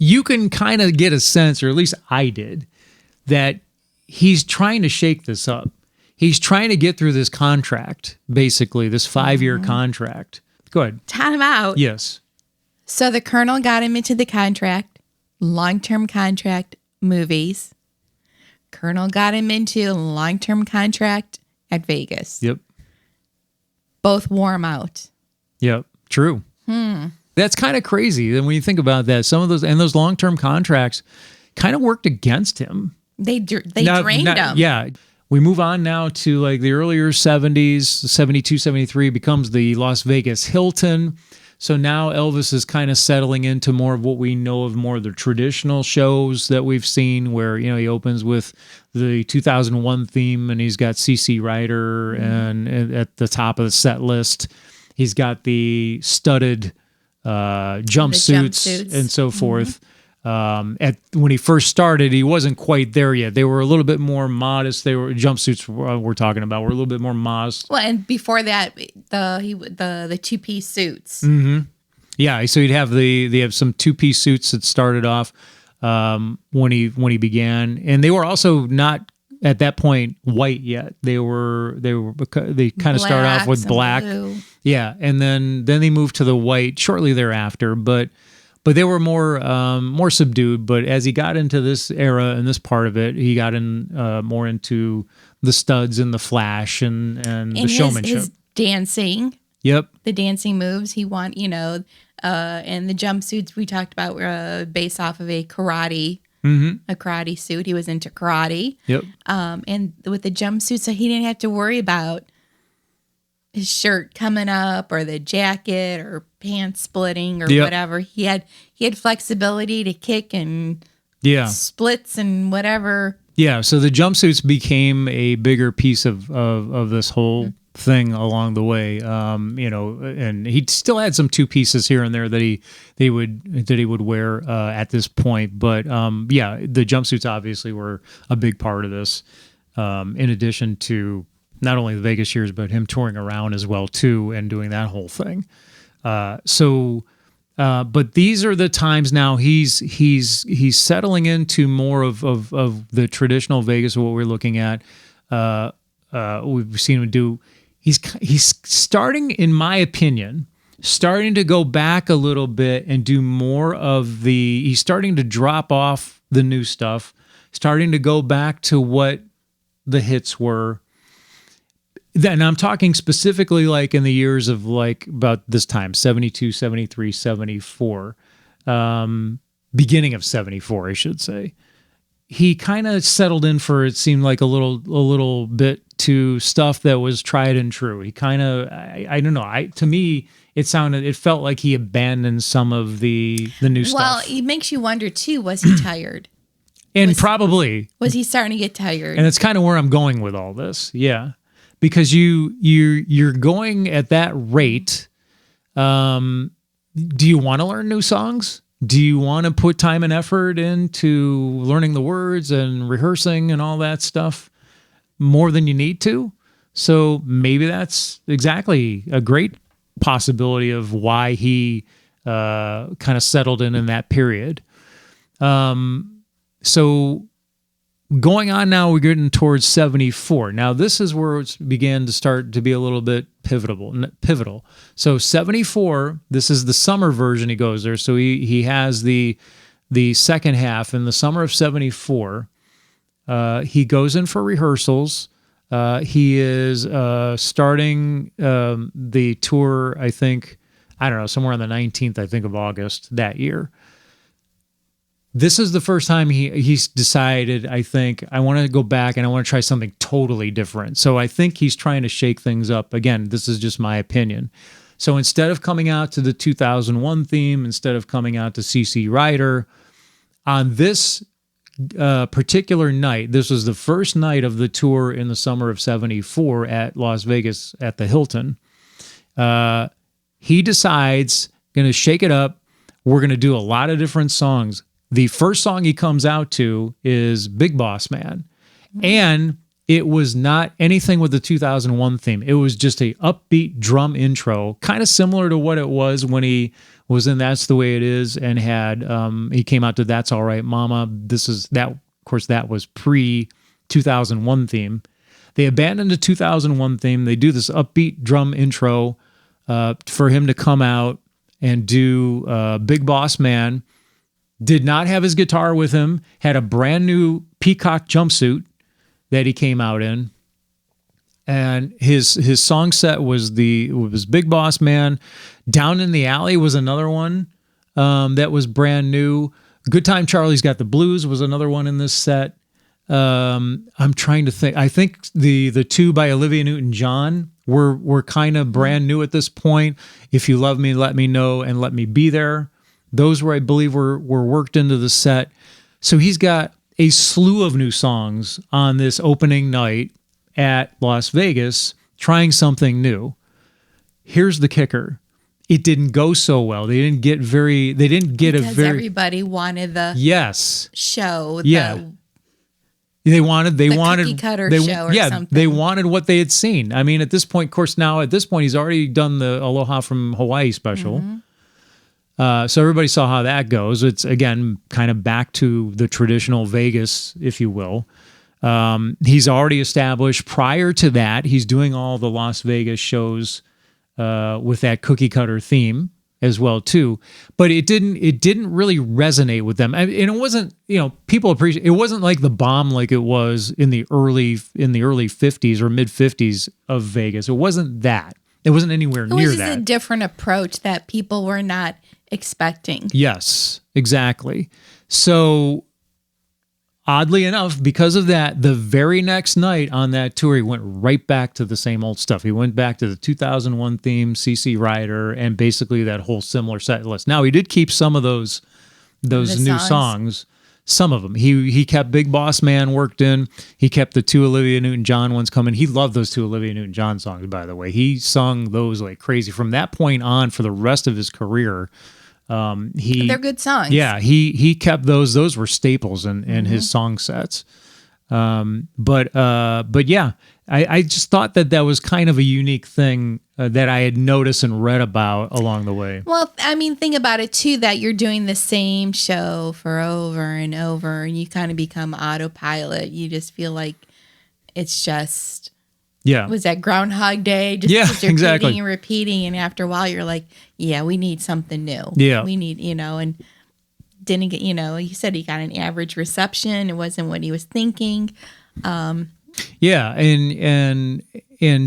you can kind of get a sense, or at least I did, that he's trying to shake this up. He's trying to get through this contract, basically, this 5-year contract. Go ahead. Time out. Yes. So the Colonel got him into the contract, long-term contract movies. Colonel got him into a long-term contract at Vegas. Yep. Both wore him out. Yep. True. That's kind of crazy. And when you think about that, some of those long-term contracts kind of worked against him. They drained him. Yeah. We move on now to like the earlier 70s, 72, 73 becomes the Las Vegas Hilton. So now Elvis is kind of settling into more of what we know of more of the traditional shows that we've seen where, he opens with the 2001 theme and he's got CC Rider and at the top of the set list, he's got the studded jumpsuits and so forth. When he first started, he wasn't quite there yet. They were a little bit more modest. They were jumpsuits we're talking about were a little bit more modest. Well, and before that, the 2-piece suits. Mm-hmm. Yeah, so they have some 2-piece suits that started off when he began, and they were also not at that point white yet. They kind of start off with black. Blue. Yeah, and then they moved to the white shortly thereafter, but they were more subdued. But as he got into this era and this part of it, he got in more into the studs and the flash and the showmanship. His dancing. Yep. The dancing moves he and the jumpsuits we talked about were based off of a karate suit. He was into karate. Yep. And with the jumpsuit, so he didn't have to worry about his shirt coming up or the jacket or pants splitting or whatever. He had flexibility to kick and splits and whatever. Yeah, so the jumpsuits became a bigger piece of this whole thing along the way. And he still had some 2 pieces here and there that he would wear at this point. But the jumpsuits obviously were a big part of this. In addition to not only the Vegas years, but him touring around as well too, and doing that whole thing. But these are the times now he's settling into more of the traditional Vegas, what we're looking at. We've seen him do. He's starting, in my opinion, to go back a little bit and do more of he's starting to drop off the new stuff, starting to go back to what the hits were. And I'm talking specifically like in the years of like about this time, 72, 73, 74, beginning of 74, I should say. He kind of settled in for, it seemed like a little bit to stuff that was tried and true. He kind of, I don't know. To me, it felt like he abandoned some of the new stuff. Well, it makes you wonder too, was he tired? Probably. Was he starting to get tired? And that's kind of where I'm going with all this. Yeah. Because you're going at that rate. Do you want to learn new songs? Do you want to put time and effort into learning the words and rehearsing and all that stuff more than you need to? So maybe that's exactly a great possibility of why he kind of settled in that period. So going on now, we're getting towards 74. Now, this is where it began to start to be a little bit pivotal. So 74, this is the summer version he goes there. So he has the second half in the summer of 74. He goes in for rehearsals. He is starting the tour, I think, somewhere on the 19th, I think, of August that year. This is the first time he's decided, I think, I want to go back and I want to try something totally different. So I think he's trying to shake things up. Again, this is just my opinion. So instead of coming out to the 2001 theme, instead of coming out to CC Rider, on this particular night, this was the first night of the tour in the summer of 74 at Las Vegas at the Hilton. He decides, going to shake it up. We're going to do a lot of different songs. The first song he comes out to is Big Boss Man. And it was not anything with the 2001 theme. It was just a upbeat drum intro, kind of similar to what it was when he was in That's the Way It Is and had he came out to That's All Right Mama. This is that, of course, that was pre 2001 theme. They abandoned the 2001 theme. They do this upbeat drum intro for him to come out and do Big Boss Man. Did not have his guitar with him, had a brand new peacock jumpsuit that he came out in. And his song set was Big Boss Man. Down in the Alley was another one that was brand new. Good Time Charlie's Got the Blues was another one in this set. I'm trying to think. I think the two by Olivia Newton-John were kind of brand new at this point. If You Love Me, Let Me Know, and Let Me Be There. Those were, I believe, were worked into the set. So he's got a slew of new songs on this opening night at Las Vegas, trying something new. Here's the kicker. It didn't go so well. They didn't get because everybody wanted the show. They wanted cookie cutter show or something. They wanted what they had seen. I mean, at this point, of course, he's already done the Aloha from Hawaii special. Mm-hmm. So everybody saw how that goes. It's, again, kind of back to the traditional Vegas, if you will. He's already established. Prior to that, he's doing all the Las Vegas shows with that cookie cutter theme as well too. But it didn't really resonate with them. And it wasn't, people appreciate it. Wasn't like the bomb like it was in the early 50s or mid 50s of Vegas. It wasn't that. It wasn't anywhere near that. It was just a different approach that people were not expecting. Yes, exactly. So oddly enough, because of that, the very next night on that tour, he went right back to the same old stuff. He went back to the 2001 theme, CC Rider, and basically that whole similar set list. Now, he did keep some of those new songs. Some of them. He kept Big Boss Man worked in. He kept the two Olivia Newton-John ones coming. He loved those two Olivia Newton-John songs, by the way. He sung those like crazy. From that point on, for the rest of his career, they're good songs. Yeah, he kept those. Those were staples in his song sets. But yeah, I just thought that was kind of a unique thing that I had noticed and read about along the way. Well, I mean, think about it too, that you're doing the same show for over and over, and you kind of become autopilot. You just feel like it's just. Yeah. Was that Groundhog Day? Just you're exactly. Repeating, and after a while you're like, yeah, we need something new. Yeah. We need, and didn't get, he said he got an average reception. It wasn't what he was thinking. Yeah, and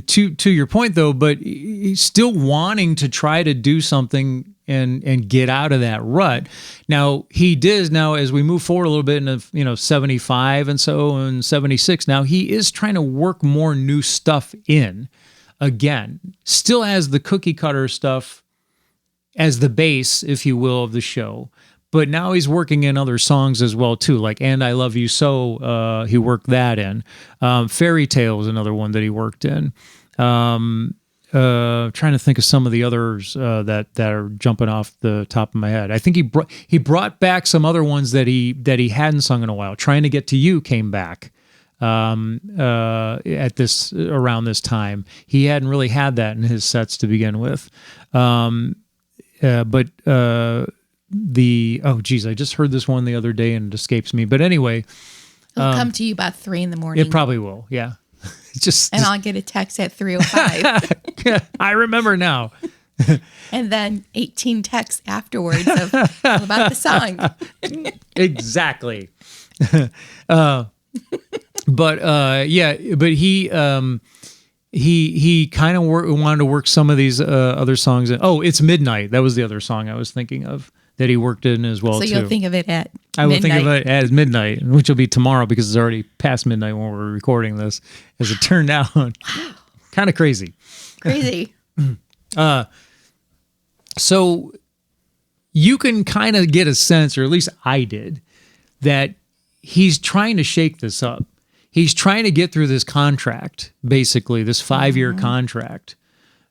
to your point though, but he's still wanting to try to do something and get out of that rut. Now he does. Now as we move forward a little bit into 75 and so and 76, now he is trying to work more new stuff in. Again, still has the cookie cutter stuff as the base, if you will, of the show. But now he's working in other songs as well too, like "And I Love You So." He worked that in. "Fairy Tale" was another one that he worked in. Trying to think of some of the others that are jumping off the top of my head. I think he brought back some other ones that he hadn't sung in a while. "Trying to Get to You" came back at this around this time. He hadn't really had that in his sets to begin with. I just heard this one the other day and it escapes me. But anyway, it'll come to you about 3 a.m. It probably will. Yeah. I'll get a text at 3:05. I remember now. And then 18 texts afterwards about the song. Exactly. But he kind of wanted to work some of these other songs in. Oh, It's Midnight. That was the other song I was thinking of that he worked in as well. So you'll think of it at I will think of it as midnight, which will be tomorrow because it's already past midnight when we're recording this, as it turned out. Wow. Kind of crazy. Crazy. So you can kind of get a sense, or at least I did, that he's trying to shake this up. He's trying to get through this contract, basically, this 5-year contract.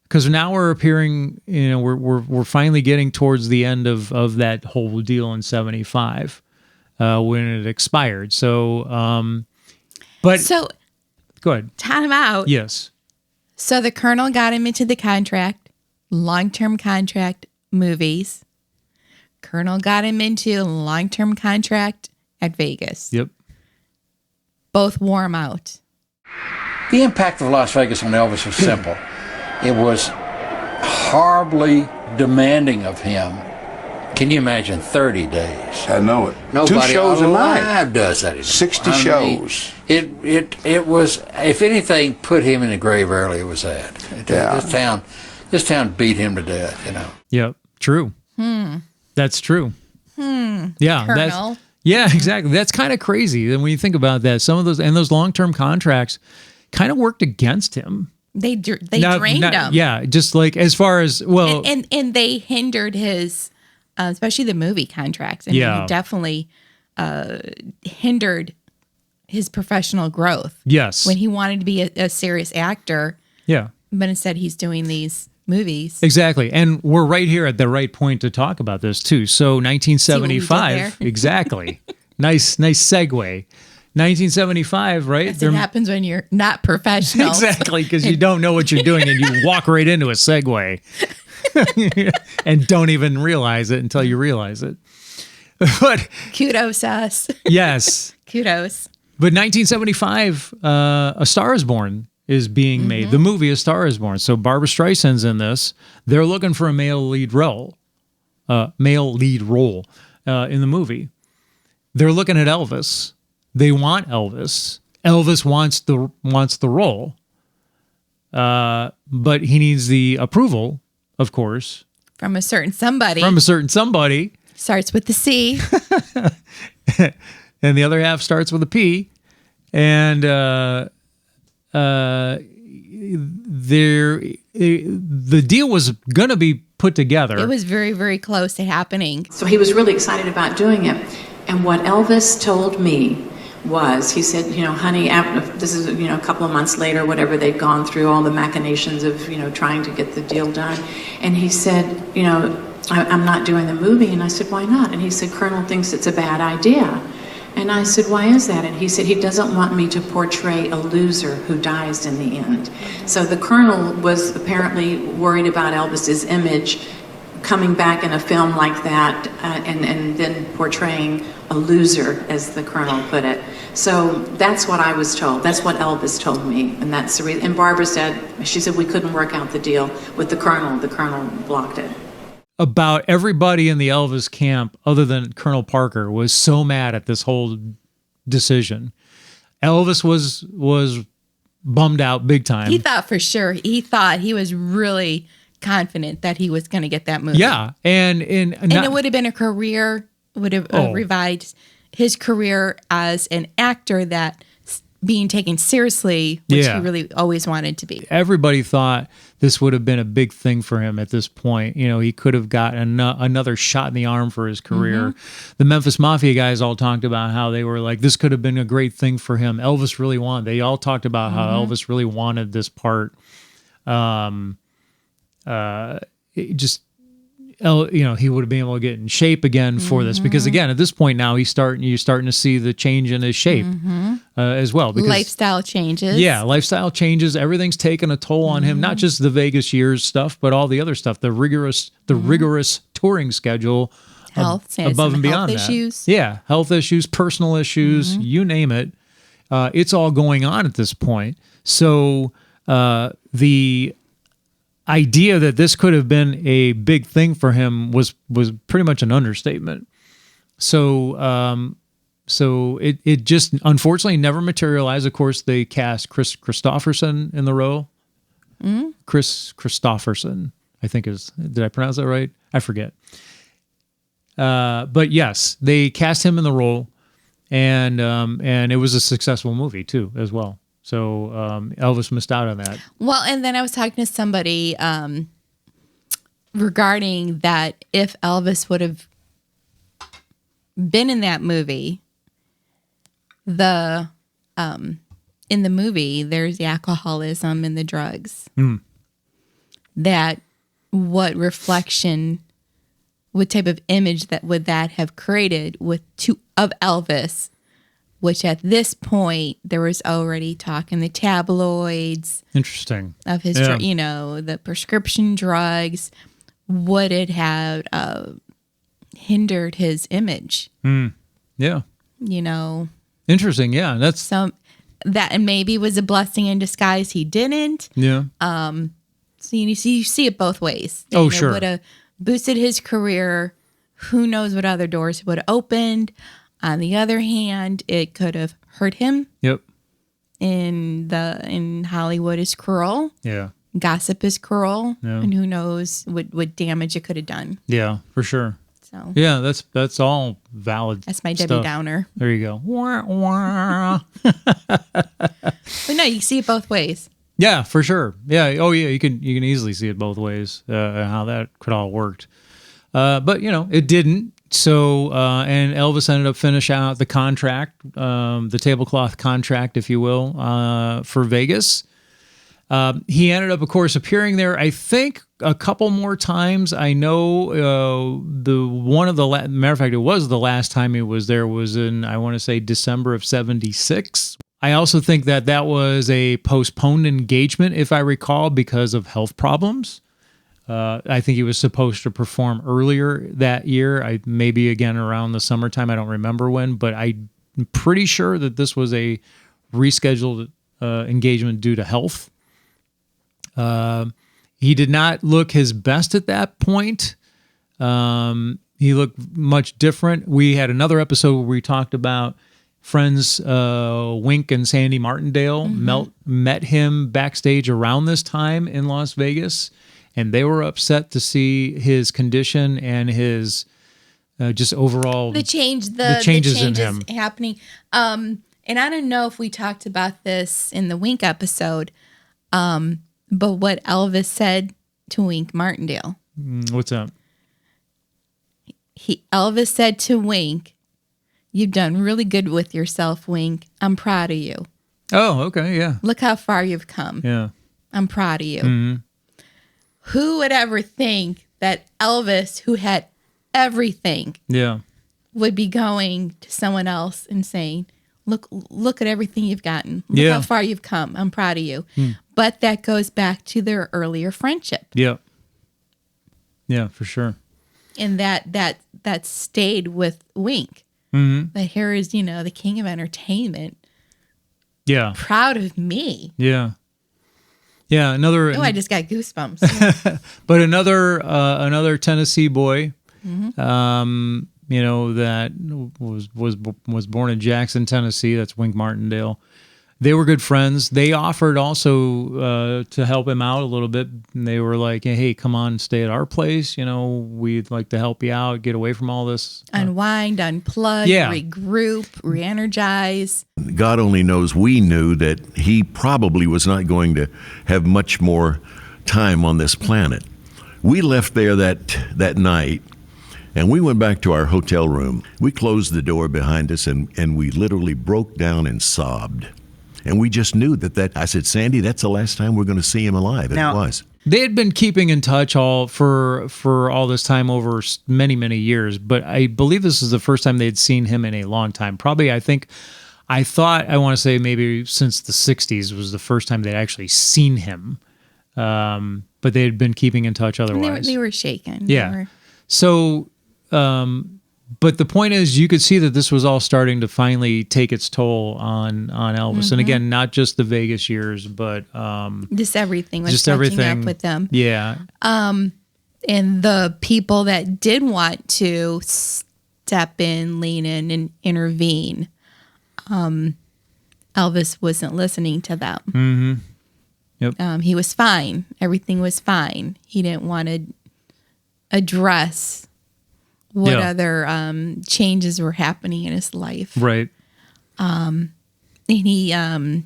Because now we're appearing, we're finally getting towards the end of that whole deal in 75 when it expired. So, go Go ahead. Time out. Yes. So the Colonel got him into the contract, long-term contract movies. Colonel got him into long-term contract at Vegas. Yep. Both wore him out. The impact of Las Vegas on Elvis was simple. It was horribly demanding of him. Can you imagine 30 days? I know it. Nobody 2 shows a night. alive does that anymore. 60 shows. It was, if anything, put him in the grave early. It was that. This town beat him to death. You know. Yep. True. That's true. Yeah. Colonel. Exactly. That's kind of crazy. And when you think about that, some of those long-term contracts kind of worked against him. They drained him. Yeah. Just like as far as, well. And they hindered his, especially the movie contracts. I mean, he definitely hindered his professional growth. Yes. When he wanted to be a serious actor. Yeah. But instead he's doing these movies. Exactly. And we're right here at the right point to talk about this too. So 1975. Exactly. Nice segue. 1975, right? That's what happens when you're not professional. Exactly, because you don't know what you're doing and you walk right into a segue and don't even realize it until you realize it. But kudos us. Yes. Kudos. But 1975, A Star is Born is being made. The movie A Star is Born. So Barbra Streisand's in this. They're looking for a male lead role in the movie. They're looking at Elvis. They want Elvis. Elvis wants the role. But he needs the approval, of course. From a certain somebody. Starts with the C. And the other half starts with a P. And the deal was going to be put together. It was very, very close to happening. So he was really excited about doing it. And what Elvis told me was, he said, honey, this is, a couple of months later, whatever, they'd gone through all the machinations of, trying to get the deal done. And he said, I'm not doing the movie. And I said, why not? And he said, Colonel thinks it's a bad idea. And I said, why is that? And he said, he doesn't want me to portray a loser who dies in the end. So the Colonel was apparently worried about Elvis's image coming back in a film like that and then portraying a loser, as the Colonel put it. So that's what I was told. That's what Elvis told me. And that's the reason. And Barbara said, she said we couldn't work out the deal with the Colonel. The Colonel blocked it. About everybody in the Elvis camp, other than Colonel Parker, was so mad at this whole decision. Elvis was bummed out big time. He thought for sure. He was really confident that he was going to get that movie. Yeah, and it would have been a career, would have revived his career as an actor that being taken seriously, which he really always wanted to be. Everybody thought this would have been a big thing for him at this point. He could have gotten another shot in the arm for his career. The Memphis Mafia guys all talked about how they were like, this could have been a great thing for him. Elvis really wanted. They all talked about how Elvis really wanted this part. He would have been able to get in shape again for this, because again, at this point now, you're starting to see the change in his shape as well. Because lifestyle changes. Yeah, lifestyle changes. Everything's taken a toll on him. Not just the Vegas years stuff, but all the other stuff. The rigorous touring schedule, above and beyond that. Issues. Yeah, health issues, personal issues, you name it. It's all going on at this point. So the idea that this could have been a big thing for him was pretty much an understatement. So it just unfortunately never materialized. Of course, they cast Chris Christopherson in the role. Chris Christopherson, I think did I pronounce that right? I forget. But yes, they cast him in the role, and it was a successful movie too, as well. So Elvis missed out on that. Well, and then I was talking to somebody regarding that if Elvis would have been in that movie, in the movie, there's the alcoholism and the drugs. That what reflection, what type of image that would that have created of Elvis which at this point there was already talk in the tabloids Interesting. of his, the prescription drugs, would it have hindered his image? Yeah. Interesting. Yeah. That's So that, and maybe it was a blessing in disguise. He didn't. yeah. So you see it both ways. Sure. It would have boosted his career. Who knows what other doors it would have opened. On the other hand, it could have hurt him. Yep. In Hollywood is cruel. Yeah. Gossip is cruel. Yeah. And who knows what damage it could have done. Yeah, for sure. So Yeah, that's all valid. that's my Debbie stuff. Downer. There you go. Wah, wah. But no, you see it both ways. Yeah, for sure. Yeah. Oh, yeah. You can easily see it both ways how that could all worked. But it didn't. So and Elvis ended up finishing out the contract, the tablecloth contract, if you will, for Vegas. He ended up, of course, appearing there, I think, a couple more times. I know matter of fact, it was the last time he was there was in, I want to say, December of 76. I also think that was a postponed engagement, if I recall, because of health problems. I think he was supposed to perform earlier that year, maybe again around the summertime. I don't remember when, but I'm pretty sure that this was a rescheduled engagement due to health. He did not look his best at that point. He looked much different. We had another episode where we talked about friends Wink and Sandy Martindale met him backstage around this time in Las Vegas, and they were upset to see his condition and his just overall The changes in him happening. And I don't know if we talked about this in the Wink episode, but what Elvis said to Wink Martindale. What's up? Elvis said to Wink, "You've done really good with yourself, Wink. I'm proud of you. Oh, okay, yeah. Look how far you've come. Yeah. I'm proud of you." Who would ever think that Elvis, who had everything, Yeah. would be going to someone else and saying, look at everything you've gotten. Look how far you've come. I'm proud of you. But that goes back to their earlier friendship. Yeah. Yeah, for sure. And that stayed with Wink. That here is, the king of entertainment. Yeah. Proud of me. Yeah. Yeah, another. Oh, I just got goosebumps. But another Tennessee boy, that was born in Jackson, Tennessee. That's Wink Martindale. They were good friends. They offered also to help him out a little bit. And they were like, "Hey, come on, stay at our place. We'd like to help you out, get away from all this. Unwind, unplug, regroup, re-energize." God only knows we knew that he probably was not going to have much more time on this planet. We left there that night, and we went back to our hotel room. We closed the door behind us, and we literally broke down and sobbed. And we just knew that I said, "Sandy, that's the last time we're going to see him alive." And it was. They had been keeping in touch for all this time over many, many years, but I believe this is the first time they'd seen him in a long time. Probably, I want to say maybe since the 60s was the first time they'd actually seen him. But they had been keeping in touch otherwise. They were shaken. Yeah. So, but the point is, you could see that this was all starting to finally take its toll on Elvis. And again, not just the Vegas years, but just everything was catching up with them. Yeah. And the people that did want to step in, lean in, and intervene, Elvis wasn't listening to them. Yep. He was fine. Everything was fine. He didn't want to address what other changes were happening in his life. Right. And he, I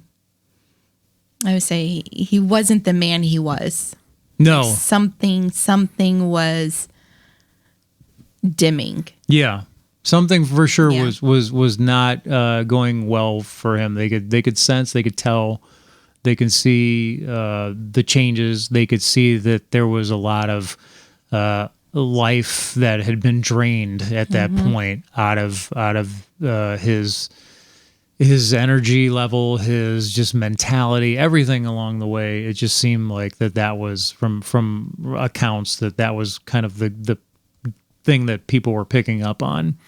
would say he wasn't the man he was. No. Something was dimming. Yeah. Something for sure was not going well for him. They could sense, they could tell, they could see the changes. They could see that there was a lot of life that had been drained at that point out of his his energy level, his just mentality, everything along the way. It just seemed like that was from accounts that was kind of the thing that people were picking up on.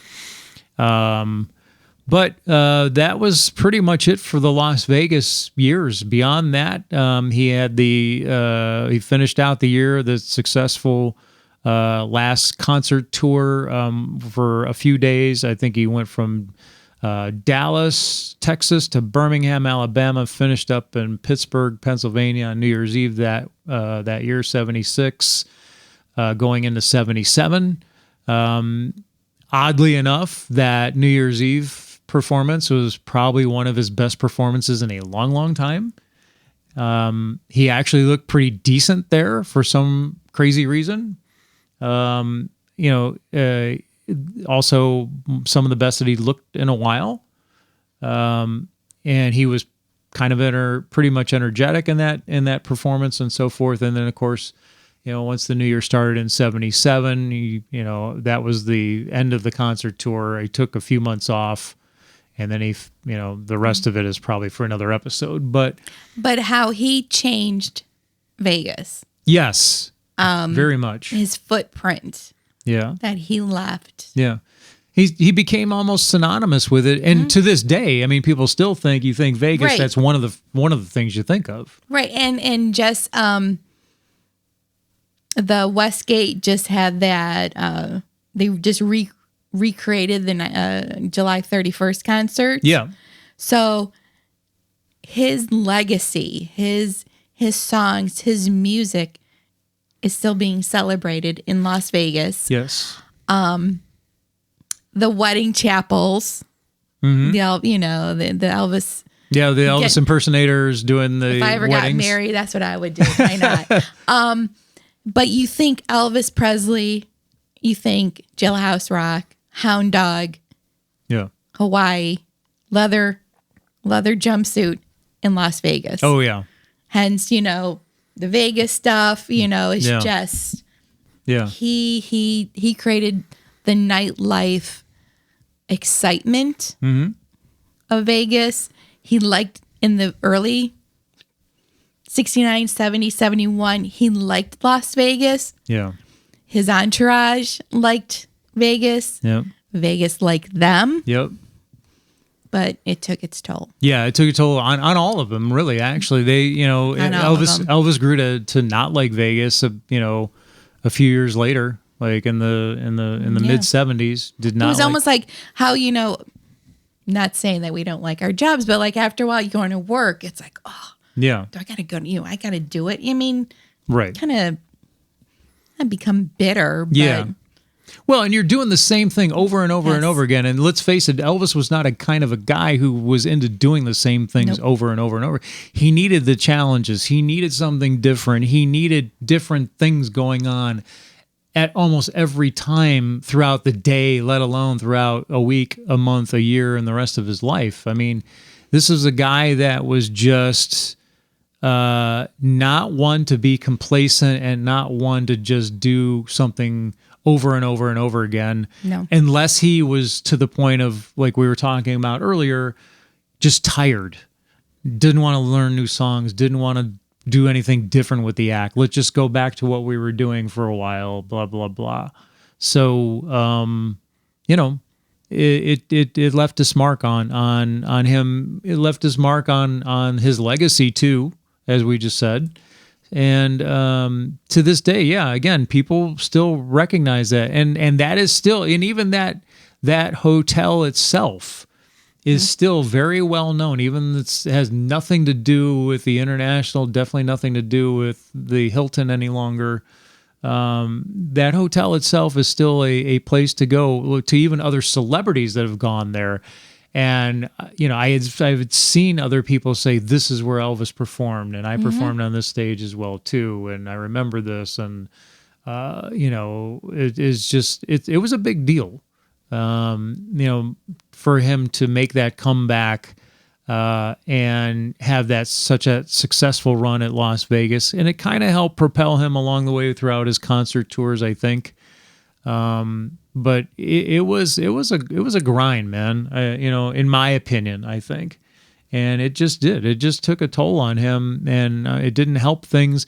But that was pretty much it for the Las Vegas years. Beyond that, he had he finished out the year, the successful last concert tour for a few days. I think he went from Dallas, Texas to Birmingham, Alabama, finished up in Pittsburgh, Pennsylvania on New Year's Eve that year, 76, going into 77. Oddly enough, that New Year's Eve performance was probably one of his best performances in a long, long time. He actually looked pretty decent there for some crazy reason. Also some of the best that he looked in a while. And he was kind of pretty much energetic in that performance and so forth. And then of course, once the new year started in 77, that was the end of the concert tour. He took a few months off, and then the rest of it is probably for another episode. But how he changed Vegas. Yes, very much. His footprint. Yeah. That he left. Yeah. He became almost synonymous with it, and to this day, I mean, people still think Vegas. Right. That's one of the things you think of. Right, and just the Westgate just had that. They just recreated the July 31st concert. Yeah. So his legacy, his songs, his music is still being celebrated in Las Vegas. Yes. The wedding chapels, the Elvis. Yeah, the Elvis impersonators doing the If I ever weddings. got married, that's what I would do. Why not? But you think Elvis Presley, you think Jailhouse Rock, Hound Dog, Yeah. Hawaii, leather jumpsuit in Las Vegas. Oh yeah. Hence, the Vegas stuff, is Yeah. just Yeah. he created the nightlife excitement of Vegas. He liked in the early 69, 70, 71, he liked Las Vegas. Yeah. His entourage liked Vegas. Yep. Vegas liked them, Yep. but it took its toll. Yeah, it took a toll on all of them. Really, actually, they all of them. Elvis grew to not like Vegas. A few years later, like in the mid 70s, did not. It was almost like how not saying that we don't like our jobs, but like after a while, you're going to work. It's like, oh, Yeah. do I got to go to I got to do it. I mean, Right. kind of become bitter. But Yeah. Well, and you're doing the same thing over and over and Yes. over again. And let's face it, Elvis was not a kind of a guy who was into doing the same things Nope. over and over and over. He needed the challenges. He needed something different. He needed different things going on at almost every time throughout the day, let alone throughout a week, a month, a year, and the rest of his life. I mean, this is a guy that was just not one to be complacent and not one to just do something over and over and over again. No. Unless he was to the point of, like we were talking about earlier, just tired. Didn't want to learn new songs, didn't want to do anything different with the act. Let's just go back to what we were doing for a while, blah, blah, blah. So, it left its mark on him. It left his mark on his legacy too, as we just said. And to this day, yeah, again, people still recognize that, and that is still, and even that hotel itself is still very well known. Even it has nothing to do with the International, definitely nothing to do with the Hilton any longer. That hotel itself is still a place to go, to even other celebrities that have gone there. And, I've seen other people say, this is where Elvis performed, and I performed on this stage as well, too. And I remember this, and, it is just, it was a big deal, for him to make that comeback and have that such a successful run at Las Vegas. And it kind of helped propel him along the way throughout his concert tours, I think. it was a grind, man. In my opinion, I think, and it just took a toll on him, and it didn't help things.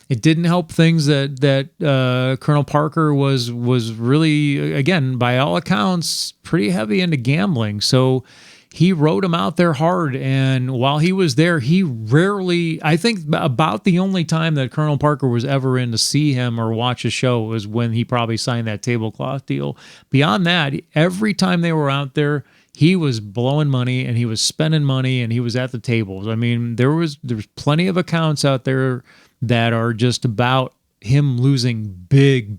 It didn't help things that Colonel Parker was really, again, by all accounts, pretty heavy into gambling. So he rode him out there hard. And while he was there, he rarely, I think about the only time that Colonel Parker was ever in to see him or watch a show was when he probably signed that tablecloth deal. Beyond that, every time they were out there, he was blowing money and he was spending money and he was at the tables. I mean, there's plenty of accounts out there that are just about him losing big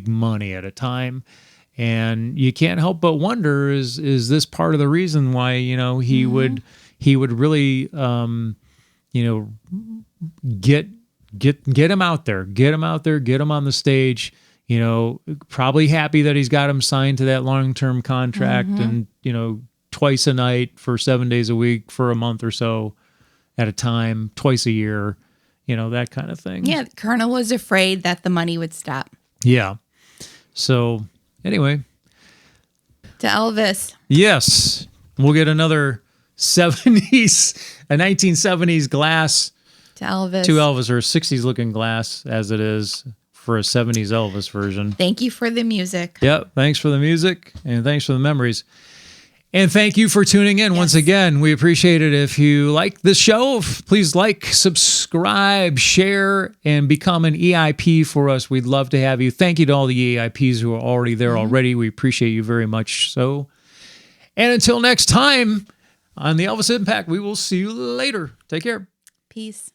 money at a time. And you can't help but wonder, is this part of the reason why, he would really, get him out there, get him on the stage, probably happy that he's got him signed to that long-term contract and, twice a night for 7 days a week for a month or so at a time, twice a year. That kind of thing. Yeah, the Colonel was afraid that the money would stop. Yeah. So, anyway. To Elvis. Yes. We'll get another 1970s glass. To Elvis. To Elvis, or a 60s looking glass, as it is for a 70s Elvis version. Thank you for the music. Yep. Thanks for the music, and thanks for the memories. And thank you for tuning in once again. We appreciate it. If you like this show, please like, subscribe, share, and become an EIP for us. We'd love to have you. Thank you to all the EIPs who are already there already. We appreciate you very much so. And until next time on the Elvis Impact, we will see you later. Take care. Peace.